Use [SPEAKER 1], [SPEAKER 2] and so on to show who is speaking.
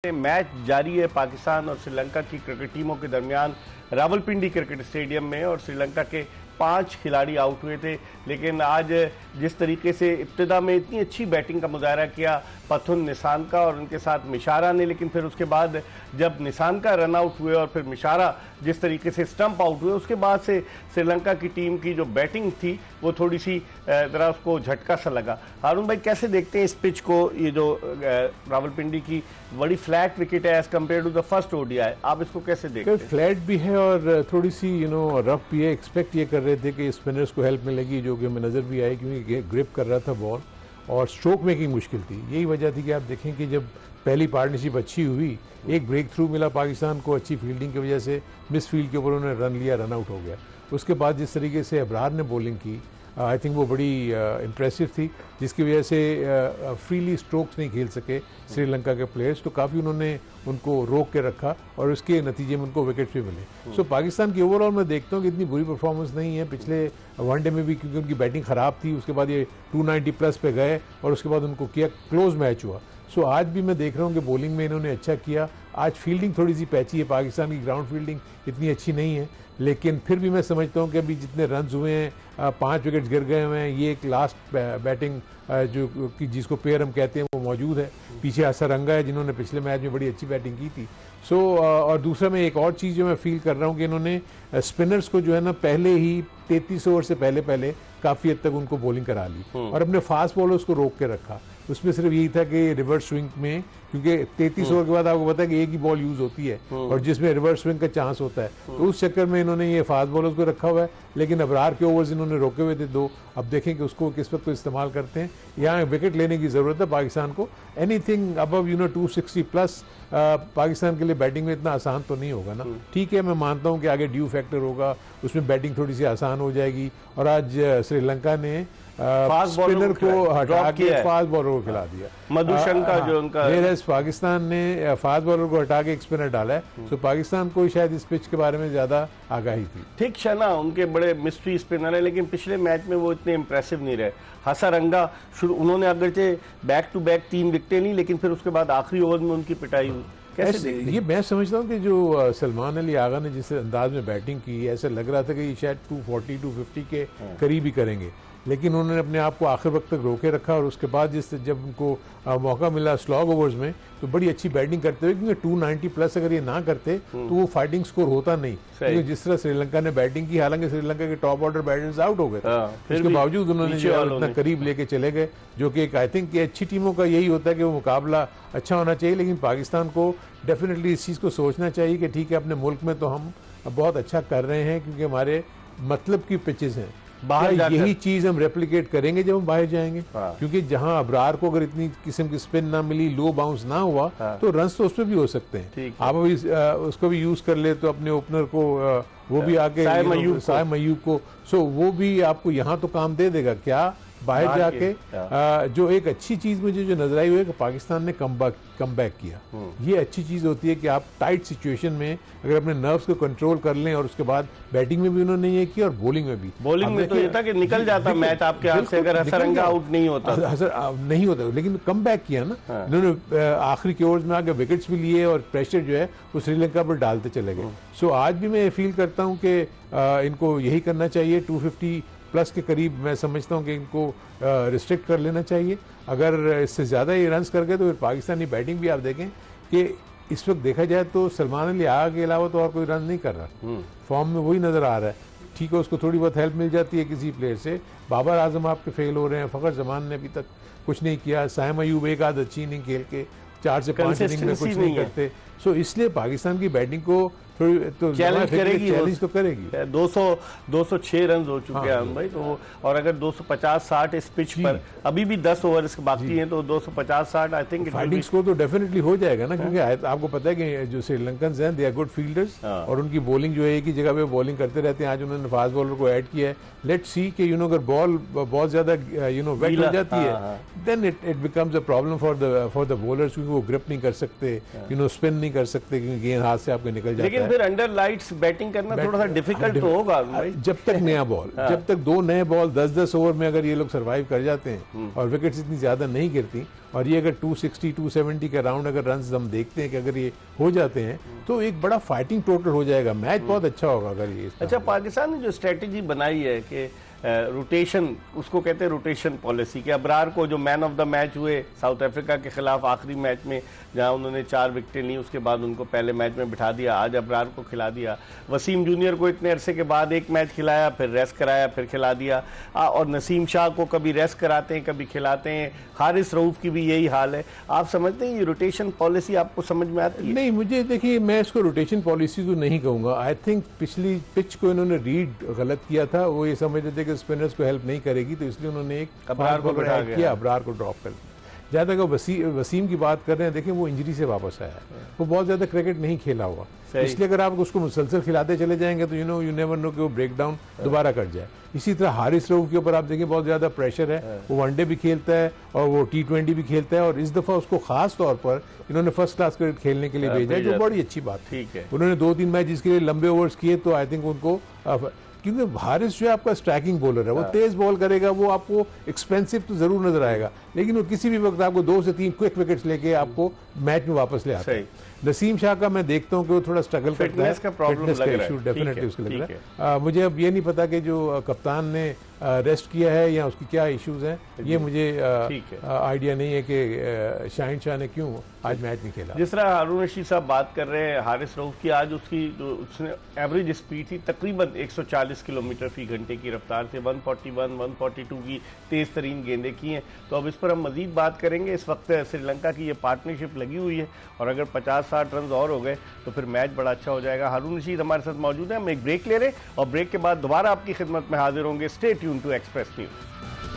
[SPEAKER 1] Match जारी है पाकिस्तान और श्रीलंका की क्रिकेट टीमों के दरमियान रावलपिंडी क्रिकेट स्टेडियम में, और श्रीलंका के 5 खिलाड़ी आउट हुए थे। लेकिन आज जिस तरीके से इब्तिदा में इतनी अच्छी बैटिंग का मुजाहरा किया पथुन निशानका और उनके साथ मिशारा ने, लेकिन फिर उसके बाद जब निशानका रन आउट हुए और फिर मिशारा जिस तरीके से स्टंप आउट हुए, उसके बाद से श्रीलंका की टीम की जो बैटिंग थी वो थोड़ी सी जरा उसको झटका सा लगा। हारून भाई कैसे देखते हैं इस पिच को? ये जो रावलपिंडी की बड़ी फ्लैट विकेट है as compared to the first ODI, आप इसको कैसे देखते हैं?
[SPEAKER 2] फ्लैट भी है और थोड़ी सी रफ भी है। एक्सपेक्ट ये कर रहे थे कि स्पिनर्स को हेल्प मिलेगी, जो कि हमें नजर भी आई, क्योंकि ग्रिप कर रहा था बॉल और स्ट्रोक मेकिंग मुश्किल थी। यही वजह थी कि आप देखें कि जब पहली पार्टनरशिप अच्छी हुई, एक ब्रेक थ्रू मिला पाकिस्तान को अच्छी फील्डिंग की वजह से, मिस फील्ड के ऊपर उन्होंने रन लिया, रन आउट हो गया। उसके बाद जिस तरीके से अबरार ने बॉलिंग की, आई थिंक वो बड़ी इम्प्रेसिव थी, जिसकी वजह से फ्रीली स्ट्रोक्स नहीं खेल सके श्रीलंका के प्लेयर्स, तो काफ़ी उन्होंने उनको रोक के रखा और उसके नतीजे में उनको विकेट भी मिले। सो पाकिस्तान की ओवरऑल मैं देखता हूँ कि इतनी बुरी परफॉर्मेंस नहीं है। पिछले वनडे में भी क्योंकि उनकी बैटिंग ख़राब थी, उसके बाद ये 290 प्लस पे गए और उसके बाद उनको किया, क्लोज मैच हुआ। सो आज भी मैं देख रहा हूँ कि बॉलिंग में इन्होंने अच्छा किया। आज फील्डिंग थोड़ी सी पैची है, पाकिस्तान की ग्राउंड फील्डिंग इतनी अच्छी नहीं है, लेकिन फिर भी मैं समझता हूँ कि अभी जितने रन हुए हैं, 5 विकेट्स गिर गए हुए हैं, ये एक लास्ट बैटिंग जो कि जिसको पेयर हम कहते हैं वो मौजूद है। पीछे हसरंगा है जिन्होंने पिछले मैच में बड़ी अच्छी बैटिंग की थी। सो और दूसरा मैं एक और चीज़ जो मैं फील कर रहा हूँ कि इन्होंने स्पिनर्स को जो है ना पहले ही 33 ओवर से पहले काफ़ी हद तक उनको बॉलिंग करा ली और अपने फास्ट बॉलर्स को रोक के रखा। उसमें सिर्फ यही था कि रिवर्स स्विंग में, क्योंकि 33 ओवर के बाद आपको पता है कि एक ही बॉल यूज होती है और जिसमें रिवर्स स्विंग का चांस होता है, तो उस चक्कर में इन्होंने ये फास्ट बॉलर्स को रखा हुआ है। लेकिन अबरार के ओवर्स इन्होंने रोके हुए थे 2। अब देखें कि उसको किस वक्त तो इस्तेमाल करते हैं। यहाँ विकेट लेने की जरूरत है पाकिस्तान को। एनीथिंग अबव 260 प्लस पाकिस्तान के लिए बैटिंग में इतना आसान तो नहीं होगा ना। ठीक है, मैं मानता हूँ कि आगे ड्यू फैक्टर होगा, उसमें बैटिंग थोड़ी सी आसान हो जाएगी। और आज श्रीलंका ने स्पिनर को हटा के फास्ट बॉलर को खिला दिया,
[SPEAKER 1] मधुशंका जो उनका।
[SPEAKER 2] पाकिस्तान ने फास्ट बॉलर को हटा के एक स्पिनर डाला है, तो पाकिस्तान को शायद इस पिच के बारे में ज्यादा आगाही थी।
[SPEAKER 1] ठीक है ना, उनके बड़े मिस्ट्री स्पिनर है, लेकिन पिछले मैच में वो इतने इंप्रेसिव नहीं रहे। हसरंगा उन्होंने अगरचे बैक टू बैक 3 विकेटें ली, लेकिन फिर उसके बाद आखिरी ओवर में उनकी पिटाई हुई। कैसे
[SPEAKER 2] ये मैं समझता हूँ कि जो सलमान अली आगा ने जिस अंदाज में बैटिंग की, ऐसा लग रहा था कि ये शायद 240-250 के करीब ही करेंगे, लेकिन उन्होंने अपने आप को आखिर वक्त तक रोके रखा। और उसके बाद जब उनको मौका मिला स्लॉग ओवर्स में, तो बड़ी अच्छी बैटिंग करते हुए, क्योंकि 290 प्लस अगर ये ना करते तो वो फाइटिंग स्कोर होता नहीं। क्योंकि जिस तरह श्रीलंका ने बैटिंग की, हालांकि श्रीलंका के टॉप ऑर्डर बैटर्स आउट हो गए थे, उसके बावजूद उन्होंने इतना करीब लेके चले गए, जो कि आई थिंक अच्छी टीमों का यही होता है कि वो मुकाबला अच्छा होना चाहिए। लेकिन पाकिस्तान को डेफिनेटली इस चीज़ को सोचना चाहिए कि ठीक है, अपने मुल्क में तो हम बहुत अच्छा कर रहे हैं, क्योंकि हमारे मतलब की पिचेस हैं। बाहर यही चीज हम रेप्लिकेट करेंगे जब हम बाहर जाएंगे, क्योंकि जहां अबरार को अगर इतनी किस्म की स्पिन ना मिली, लो बाउंस ना हुआ, तो रन्स तो उसमें भी हो सकते हैं। आप अभी उसको भी यूज कर ले तो अपने ओपनर को वो भी आके साय मयूब को, सो वो भी आपको यहाँ तो काम दे देगा। क्या बाहर जाके जो एक अच्छी चीज मुझे जो नजर आई हुई है कि पाकिस्तान ने कम बैक किया। ये अच्छी चीज होती है कि आप टाइट सिचुएशन में अगर अपने नर्व्स को कंट्रोल कर लें, और उसके बाद बैटिंग में भी उन्होंने ये किया और बॉलिंग में भी।
[SPEAKER 1] बॉलिंग में तो ये था कि निकल जाता मैच आपके हाथ से अगर हसरंगा आउट नहीं होता,
[SPEAKER 2] नहीं होता, लेकिन कम बैक किया ना इन्होंने। आखिरी के ओवर्स में आगे विकेट्स भी लिए और प्रेशर जो है वो श्रीलंका पर डालते चले गए। सो आज भी मैं फील करता हूँ कि इनको यही करना चाहिए। 250 प्लस के करीब मैं समझता हूं कि इनको रिस्ट्रिक्ट कर लेना चाहिए। अगर इससे ज़्यादा ये रन्स कर गए तो फिर पाकिस्तानी बैटिंग भी आप देखें कि इस वक्त देखा जाए तो सलमान अली आगा के अलावा तो और कोई रन नहीं कर रहा, फॉर्म में वही नज़र आ रहा है। ठीक है, उसको थोड़ी बहुत हेल्प मिल जाती है किसी प्लेयर से। बाबर आजम आपके फेल हो रहे हैं, फ़खर जमान ने अभी तक कुछ नहीं किया, साइम अयूब एक आध अच्छी इनिंग खेल के 4 से 5 इनिंग में कुछ नहीं करते। सो इसलिए पाकिस्तान की बैटिंग को तो
[SPEAKER 1] चैलेंज
[SPEAKER 2] तो करेगी।
[SPEAKER 1] 206 रन हो चुके हैं भाई, तो और अगर 250-60 इस पिच पर अभी भी 10 ओवर बाकी हैं, तो 250-60 आई थिंक
[SPEAKER 2] फाइटिंग स्कोर तो डेफिनेटली हो जाएगा ना, क्योंकि आपको पता है कि जो श्रीलंकन्स हैं दे आर गुड फील्डर्स, और उनकी बॉलिंग जो है एक ही जगह पे बॉलिंग करते रहते हैं। आज उन्होंने फास्ट बॉलर को ऐड किया है। लेट्स सी कि अगर बॉल बहुत ज्यादा वेट हो जाती है, then it becomes a problem for the bowlers, क्योंकि वो ग्रिप नहीं कर सकते, स्पिन नहीं कर सकते, क्योंकि गेंद हाथ से आपके निकल जाता है।
[SPEAKER 1] लेकिन फिर अंडर लाइट्स बैटिंग करना थोड़ा सा डिफिकल्ट तो होगा भाई।
[SPEAKER 2] जब तक नया बॉल जब तक 2 नए बॉल 10-10 ओवर में अगर ये लोग सरवाइव कर जाते हैं और विकेट्स इतनी ज्यादा नहीं गिरती, और ये अगर 260 270 के राउंड अगर रन्स हम देखते हैं कि अगर ये हो जाते हैं तो एक बड़ा फाइटिंग टोटल हो जाएगा, मैच बहुत अच्छा होगा अगर ये।
[SPEAKER 1] अच्छा, पाकिस्तान ने जो स्ट्रेटेजी बनाई है कि रोटेशन, उसको कहते हैं रोटेशन पॉलिसी, कि अबरार को जो मैन ऑफ द मैच हुए साउथ अफ्रीका के खिलाफ आखिरी मैच में जहां उन्होंने 4 विकेटें ली, उसके बाद उनको पहले मैच में बिठा दिया, आज अबरार को खिला दिया। वसीम जूनियर को इतने अरसे के बाद एक मैच खिलाया, फिर रेस्ट कराया, फिर खिला दिया। और नसीम शाह को कभी रेस्ट कराते हैं, कभी खिलाते हैं। हारिस रऊफ की भी यही हाल है। आप समझते हैं ये रोटेशन पॉलिसी आपको समझ में आती है?
[SPEAKER 2] नहीं, मुझे देखिए, मैं इसको रोटेशन पॉलिसी तो नहीं कहूंगा। आई थिंक पिछली पिच को इन्होंने रीड गलत किया था। वो ये समझते थे कि स्पिनर्स को हेल्प नहीं करेगी, तो इसलिए उन्होंने एक
[SPEAKER 1] अबरार को बढ़ा
[SPEAKER 2] किया, अबरार को ड्रॉप कर दिया। जहाँ तक वसीम की बात कर रहे हैं, देखिए वो इंजरी से वापस आया है, वो बहुत ज्यादा क्रिकेट नहीं खेला हुआ, इसलिए अगर आप उसको मुसलसल खिलाते चले जाएंगे तो यू नेवर नो कि वो ब्रेक डाउन दोबारा कर जाए। इसी तरह हारिस रऊफ के ऊपर आप देखिए बहुत ज्यादा प्रेशर है, वो वनडे भी खेलता है और वो T20 भी खेलता है, और इस दफा उसको खास तौर पर इन्होंने फर्स्ट क्लास क्रिकेट खेलने के लिए भेजा है, जो बड़ी अच्छी बात
[SPEAKER 1] ठीक है।
[SPEAKER 2] उन्होंने 2-3 मैच जिसके लिए लंबे ओवर्स किए, तो आई थिंक उनको, क्योंकि हारिस जो है आपका स्ट्राइकिंग बॉलर है, वो तेज बॉल करेगा, वो आपको एक्सपेंसिव तो जरूर नजर आएगा, लेकिन वो किसी भी वक्त आपको 2 से 3 क्विक विकेट्स लेके आपको मैच में वापस ले आता है। नसीम शाह का मैं देखता हूँ कि वो थोड़ा स्ट्रगल करता है,
[SPEAKER 1] फिटनेस का प्रॉब्लम लग रहा है,
[SPEAKER 2] डेफिनेटली उसको लग रहा है। मुझे अब ये नहीं पता कि जो कप्तान ने रेस्ट किया है या उसकी क्या इश्यूज हैं, ये मुझे आइडिया नहीं है कि शाहिन शाह ने क्यों आज मैच नहीं खेला।
[SPEAKER 1] जिस तरह हारून रशीद साहब बात कर रहे हैं हारिस रऊफ की, आज उसकी जो उसने एवरेज स्पीड थी तकरीबन 140 किलोमीटर फी घंटे की रफ्तार से 141 142 की तेज तरीन गेंदें की हैं। तो अब इस पर हम मजीद बात करेंगे। इस वक्त श्रीलंका की ये पार्टनरशिप लगी हुई है, और अगर 50-60 रन और हो गए तो फिर मैच बड़ा अच्छा हो जाएगा। हारून रशीद हमारे साथ मौजूद है, हम एक ब्रेक ले रहे हैं और ब्रेक के बाद दोबारा आपकी खिदमत में हाजिर होंगे। Stay tune to Express news.